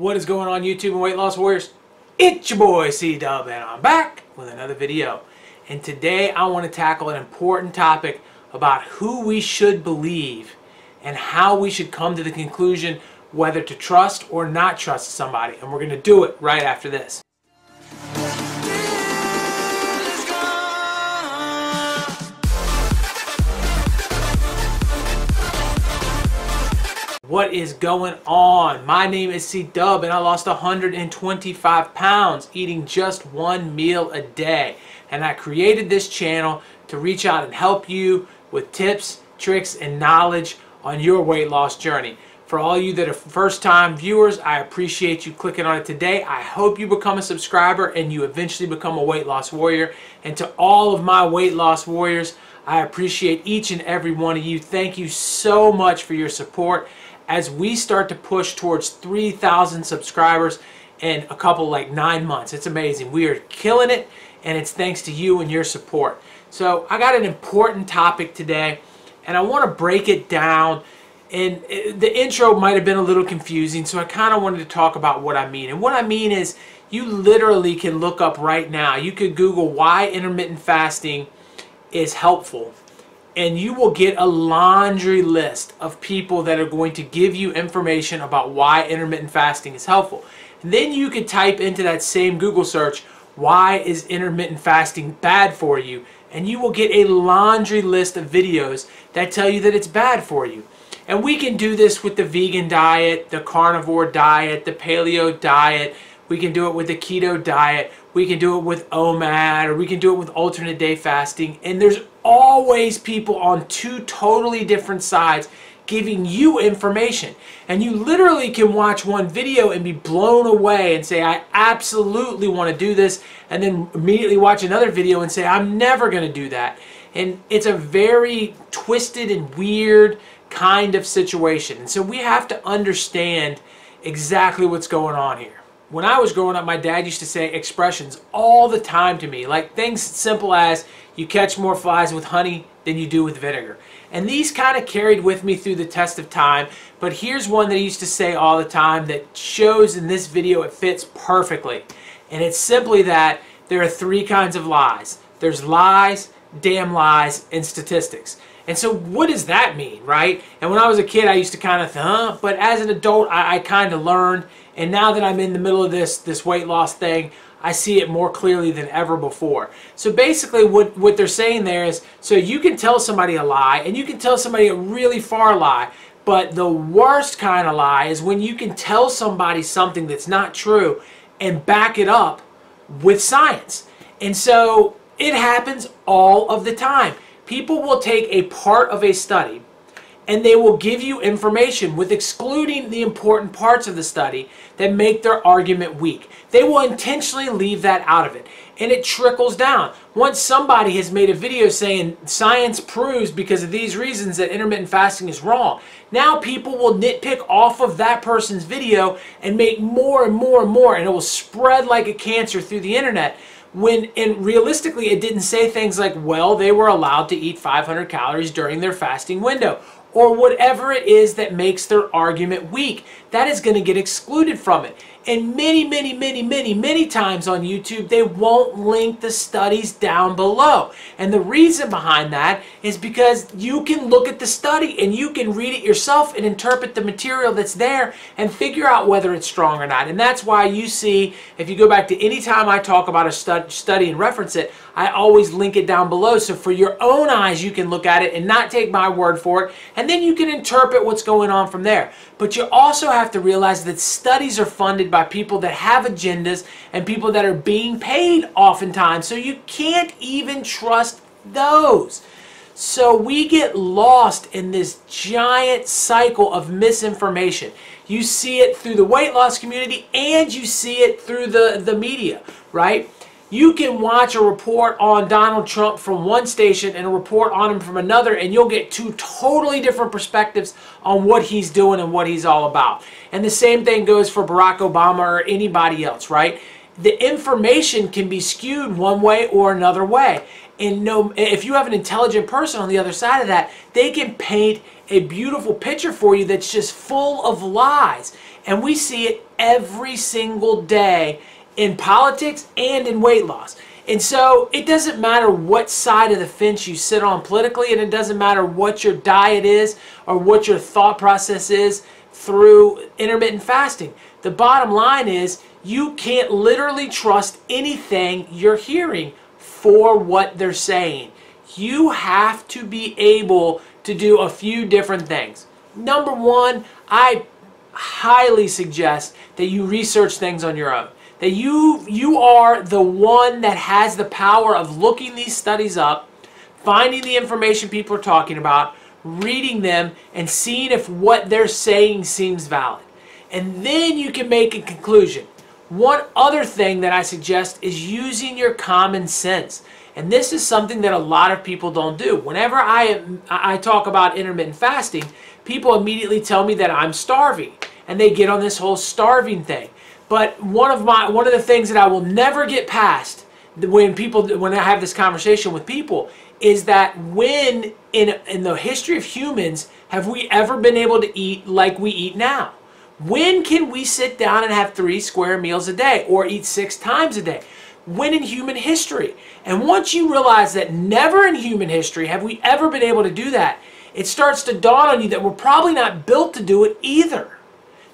What is going on YouTube and Weight Loss Warriors? It's your boy C-Dub and I'm back with another video. And today I want to tackle an important topic about who we should believe and how we should come to the conclusion whether to trust or not trust somebody. And we're going to do it right after this. What is going on? My name is C-Dub and I lost 125 pounds eating just one meal a day. And I created this channel to reach out and help you with tips, tricks, and knowledge on your weight loss journey. For all you that are first-time viewers, I appreciate you clicking on it today. I hope you become a subscriber and you eventually become a weight loss warrior. And to all of my weight loss warriors, I appreciate each and every one of you. Thank you so much for your support as we start to push towards 3,000 subscribers in a couple, like 9 months. It's amazing. We are killing it, and it's thanks to you and your support. So I got an important topic today, and I want to break it down. And the intro might have been a little confusing, so I kind of wanted to talk about what I mean. And what I mean is you literally can look up right now. You could Google why intermittent fasting is helpful, and you will get a laundry list of people that are going to give you information about why intermittent fasting is helpful. And then you could type into that same Google search, why is intermittent fasting bad for you? And you will get a laundry list of videos that tell you that it's bad for you. And we can do this with the vegan diet, the carnivore diet, the paleo diet. We can do it with the keto diet. We can do it with OMAD, or we can do it with alternate day fasting. And there's always people on two totally different sides giving you information. And you literally can watch one video and be blown away and say, I absolutely want to do this, and then immediately watch another video and say, I'm never going to do that. And it's a very twisted and weird kind of situation. And so we have to understand exactly what's going on here. When I was growing up, my dad used to say expressions all the time to me, like things simple as, you catch more flies with honey than you do with vinegar. And these kind of carried with me through the test of time, but here's one that he used to say all the time that shows in this video it fits perfectly. And it's simply that there are three kinds of lies. There's lies, damn lies, and statistics. And so what does that mean, right? And when I was a kid, I used to kind of think, but as an adult, I kind of learned. And now that I'm in the middle of this weight loss thing, I see it more clearly than ever before. So basically what they're saying there is, so you can tell somebody a lie, and you can tell somebody a really far lie, but the worst kind of lie is when you can tell somebody something that's not true and back it up with science. And so it happens all of the time. People will take a part of a study and they will give you information with excluding the important parts of the study that make their argument weak. They will intentionally leave that out of it. And it trickles down. Once somebody has made a video saying science proves because of these reasons that intermittent fasting is wrong, now people will nitpick off of that person's video and make more and more and more, and it will spread like a cancer through the internet. And realistically, it didn't say things like, well, they were allowed to eat 500 calories during their fasting window, or whatever it is that makes their argument weak. That is going to get excluded from it. And many times on YouTube, they won't link the studies down below. And the reason behind that is because you can look at the study and you can read it yourself and interpret the material that's there and figure out whether it's strong or not. And that's why you see, if you go back to any time I talk about a study and reference it, I always link it down below. So for your own eyes, you can look at it and not take my word for it. And then you can interpret what's going on from there. But you also have to realize that studies are funded by people that have agendas and people that are being paid oftentimes. So you can't even trust those. So we get lost in this giant cycle of misinformation. You see it through the weight loss community and you see it through the media, right? You can watch a report on Donald Trump from one station and a report on him from another, and you'll get two totally different perspectives on what he's doing and what he's all about. And the same thing goes for Barack Obama or anybody else, right? The information can be skewed one way or another way. And if you have an intelligent person on the other side of that, they can paint a beautiful picture for you that's just full of lies. And we see it every single day in politics and in weight loss. And so it doesn't matter what side of the fence you sit on politically, and it doesn't matter what your diet is or what your thought process is through intermittent fasting. The bottom line is you can't literally trust anything you're hearing for what they're saying. You have to be able to do a few different things. Number one, I highly suggest that you research things on your own. That you are the one that has the power of looking these studies up, finding the information people are talking about, reading them, and seeing if what they're saying seems valid. And then you can make a conclusion. One other thing that I suggest is using your common sense. And this is something that a lot of people don't do. Whenever I talk about intermittent fasting, people immediately tell me that I'm starving. And they get on this whole starving thing. But one of the things that I will never get past when I have this conversation with people is that when in the history of humans have we ever been able to eat like we eat now? When can we sit down and have 3 square meals a day or eat 6 times a day? When in human history? And once you realize that never in human history have we ever been able to do that, it starts to dawn on you that we're probably not built to do it either.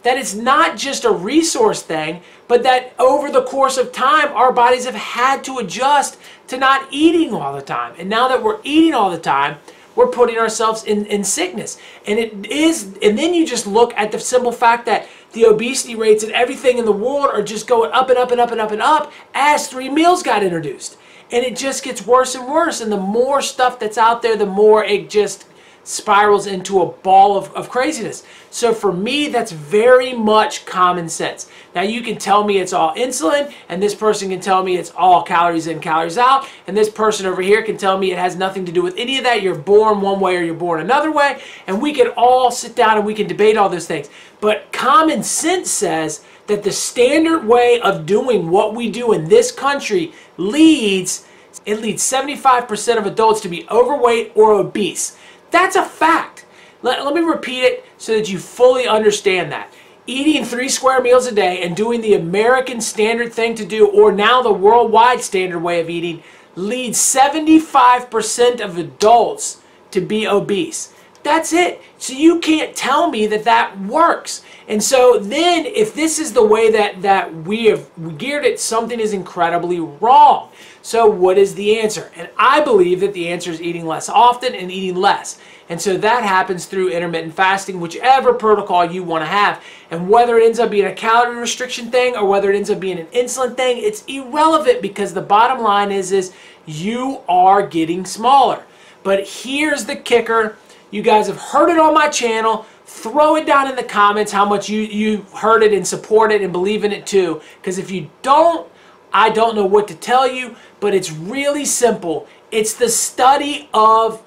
That it's not just a resource thing, but that over the course of time, our bodies have had to adjust to not eating all the time. And now that we're eating all the time, we're putting ourselves in sickness. And then you just look at the simple fact that the obesity rates and everything in the world are just going up and up and up and up and up as 3 meals got introduced. And it just gets worse and worse. And the more stuff that's out there, the more it just spirals into a ball of craziness. So for me, that's very much common sense. Now you can tell me it's all insulin, and this person can tell me it's all calories in, calories out, and this person over here can tell me it has nothing to do with any of that. You're born one way or you're born another way, and we can all sit down and we can debate all those things. But common sense says that the standard way of doing what we do in this country leads 75% of adults to be overweight or obese. That's a fact. Let me repeat it so that you fully understand that. Eating 3 square meals a day and doing the American standard thing to do, or now the worldwide standard way of eating, leads 75% of adults to be obese. That's it. So you can't tell me that that works. And so then if this is the way that we have geared it, something is incredibly wrong. So what is the answer? And I believe that the answer is eating less often and eating less. And so that happens through intermittent fasting, whichever protocol you want to have. And whether it ends up being a calorie restriction thing or whether it ends up being an insulin thing, it's irrelevant, because the bottom line is you are getting smaller. But here's the kicker. You guys have heard it on my channel. Throw it down in the comments how much you heard it and support it and believe in it too. Because if you don't, I don't know what to tell you, but it's really simple. It's the study of,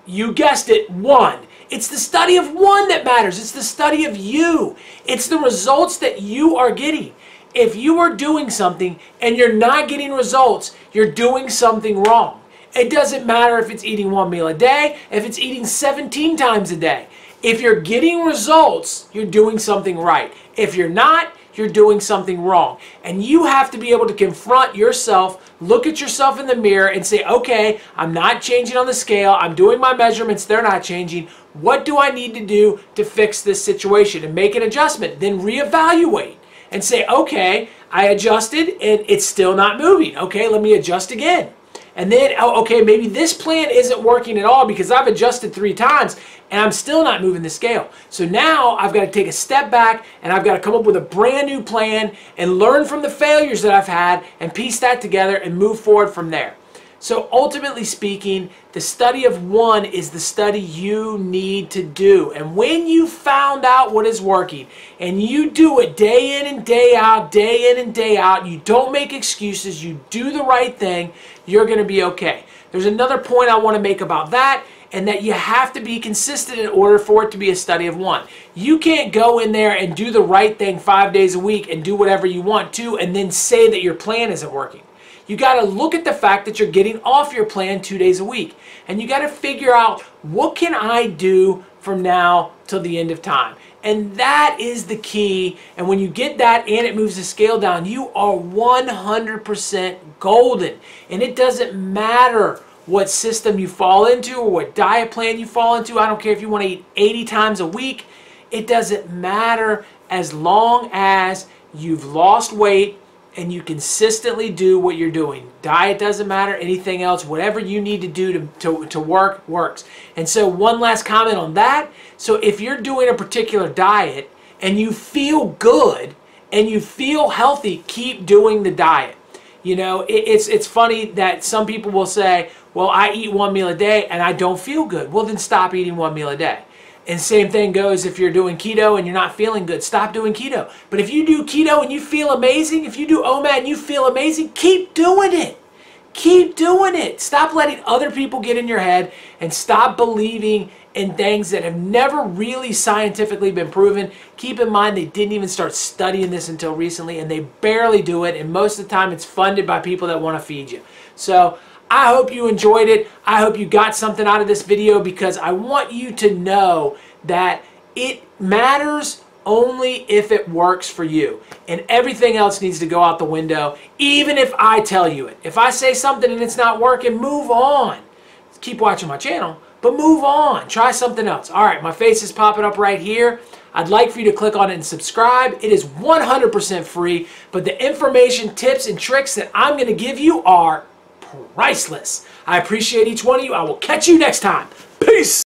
you guessed it, one. It's the study of one that matters. It's the study of you. It's the results that you are getting. If you are doing something and you're not getting results, you're doing something wrong. It doesn't matter if it's eating 1 meal a day, if it's eating 17 times a day. If you're getting results, you're doing something right. If you're not, you're doing something wrong. And you have to be able to confront yourself, look at yourself in the mirror and say, okay, I'm not changing on the scale. I'm doing my measurements. They're not changing. What do I need to do to fix this situation and make an adjustment? Then reevaluate and say, okay, I adjusted and it's still not moving. Okay, let me adjust again. And then, oh, okay, maybe this plan isn't working at all because I've adjusted 3 times and I'm still not moving the scale. So now I've got to take a step back and I've got to come up with a brand new plan and learn from the failures that I've had and piece that together and move forward from there. So ultimately speaking, the study of one is the study you need to do. And when you found out what is working and you do it day in and day out, you don't make excuses, you do the right thing, you're going to be okay. There's another point I want to make about that, and that you have to be consistent in order for it to be a study of one. You can't go in there and do the right thing 5 days a week and do whatever you want to and then say that your plan isn't working. You got to look at the fact that you're getting off your plan 2 days a week. And you got to figure out, what can I do from now till the end of time? And that is the key. And when you get that and it moves the scale down, you are 100% golden. And it doesn't matter what system you fall into or what diet plan you fall into. I don't care if you want to eat 80 times a week. It doesn't matter as long as you've lost weight and you consistently do what you're doing. Diet doesn't matter, anything else, whatever you need to do to work, works. And so one last comment on that. So if you're doing a particular diet and you feel good and you feel healthy, keep doing the diet. You know, it's funny that some people will say, well, I eat one meal a day and I don't feel good. Well, then stop eating one meal a day. And same thing goes if you're doing keto and you're not feeling good, stop doing keto. But if you do keto and you feel amazing, if you do OMAD and you feel amazing, keep doing it. Keep doing it. Stop letting other people get in your head and stop believing in things that have never really scientifically been proven. Keep in mind they didn't even start studying this until recently, and they barely do it, and most of the time it's funded by people that want to feed you. So I hope you enjoyed it. I hope you got something out of this video, because I want you to know that it matters only if it works for you. And everything else needs to go out the window, even if I tell you it. If I say something and it's not working, move on. Keep watching my channel, but move on. Try something else. All right, my face is popping up right here. I'd like for you to click on it and subscribe. It is 100% free, but the information, tips, and tricks that I'm going to give you are priceless. I appreciate each one of you. I will catch you next time. Peace.